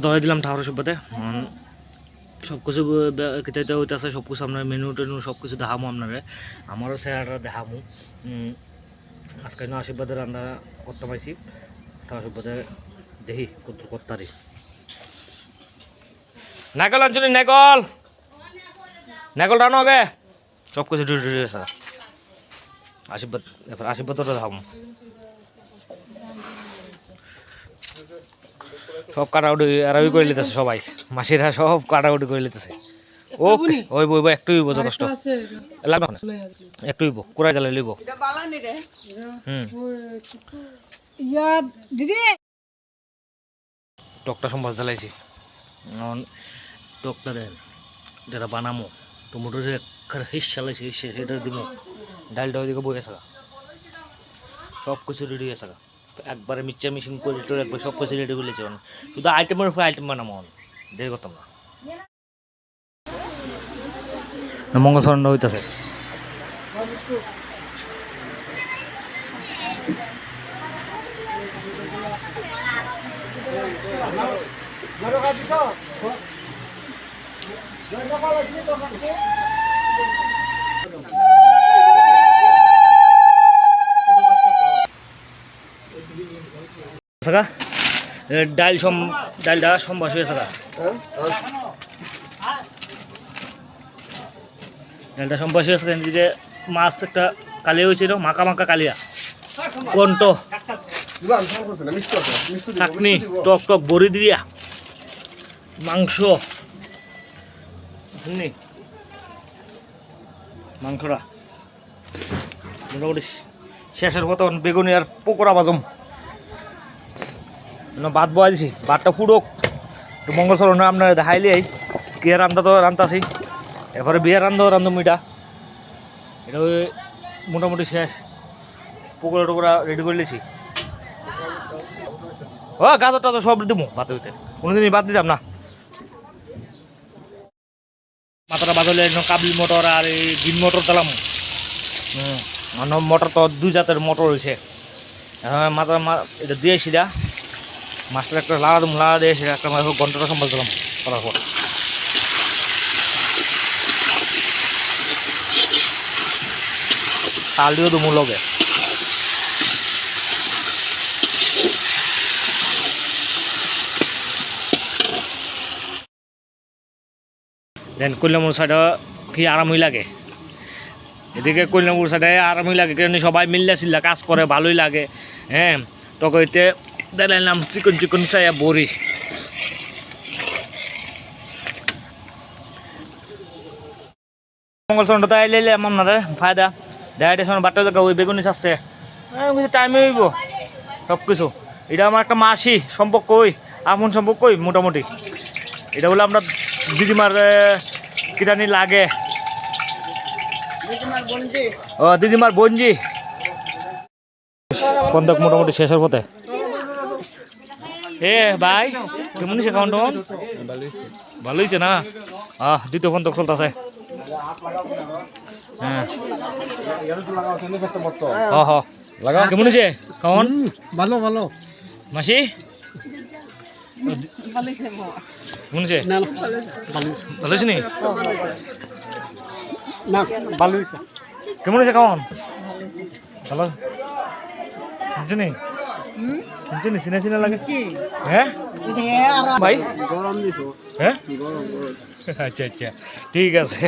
ধরে দিলাম ঠাকুরের সভ্যতে সব কিছু খেতে হইতেছে, সব কিছু আপনার মেনু টেনু সব কিছু দেখামো আপনারে, আমারও চেহারাটা দেখামো। আজকে আশীর্বাদের রান্না করতে পাইছি, ঠাকুর সভ্যতে দেখি কত করতারি। নাকল আনছুনি, নাকল নাকল রানো আগে সব কিছু ডুডি ডুডি আছে। আশীর্বাদ এবার আশীর্বাদটা দেখামো, সব কাটাকুটি আরাবি করে লিতেছে সবাই, মাসিরা সব কাটাকুটি করে লিতেছে। ও ওই বই একটু হইব, যথেষ্ট লাগবে না, একটু হইব কুড়াই জালে লইব। টকটা সম্বাস ঢালাইছি, টকটা দেন যেটা বানামো টমেটো হিস চালাইছি সেটা দিব, ডালটা ওইদিকে বই আছে, সব কিছু রেডি আছে, একবারে মিক্সচার মিশিং করে একবার সব কিছু রেডি করে লিখছে। শুধু আইটেমের উপরে আইটেম বানাবো, দেরি করতাম না। মঙ্গলচরণ হইতেছে, ডালটা সম্বাস হয়েছে, ডালটা সম্বাস হয়েছে। এদিকে মাছ একটা কালিয়া হয়েছিল, মাকা মাকা কালিয়া, কন্ট চাটনি, টক টক বড়ি দিয়া মাংস, মাংসটা মোটামুটি শেষের মতন। বেগুনি আর পকোড়া বাজম, ভাত বয়া দিছি, ভাতটা ফুটুক, মঙ্গলচরণ আপনার দেখাইলি কে রান্না তো রান্তাছি, এরপরে বিয়ে রান্ধব মিঠা, এটা মোটামুটি শেষ। পকোড়া টুকরা রেডি করে নিয়েছি, ও গাজর টাজর সব দিব ভাত হইতে, কোনোদিনই বাদ দিতাম না। মাথাটা বাজলে কাবলি মটর আর এই গ্রিন মটর দিলাম, মটর তো দুই জাতের মটর হয়েছে, মাথা এটা দিয়েছি দা মাছটা একটা লাগা দিয়ে একটা ঘন্টাটা সম্ভব দিলাম করার পর। তাল দিয়েও তো মূল লগে দেন কল্যাণপুর সাইডে কি আরামই লাগে, এদিকে কল্যাণপুর সাইডে আরামই লাগে, কারণ সবাই মিল্লা চিল্লা কাজ করে, ভালোই লাগে। হ্যাঁ তকইতে দিলাম চিকন চিকন চাইয়া বড়ি, মঙ্গলচরণটা তাই লাইলে আপনারে ফায়দা ডাইরেকশন বাট্টা জায়গা ওই বেগুনি চাচ্ছে টাইমে হইব সব কিছু। এটা আমার একটা মাসি সম্পর্ক, ওই আপন সম্পর্ক ওই মোটামুটি, এটা বলে আমরা দিদিমার কিরানি লাগে, ও দিদিমার বঞ্জি ফোনটা মোটামুটি শেষের পথে। এ ভাই কেমন হয়েছে খাওয়ান টন? ভালো হয়েছে না? দ্বিতীয় ফোন তো চলতেছে। হ্যাঁ কেমন হয়েছে খাওয়ান? ভালো ভালো মাসি কেমন হয়েছে? ভালো হয়েছে নি? ভালো হয়েছে। কেমন হয়েছে খাওয়ান? ভালো শুনছো নি? শুনছো নি? চিনা চিনা লাগে? হ্যাঁ ভাই, গরম দিছো। হ্যাঁ আচ্ছা আচ্ছা ঠিক আছে।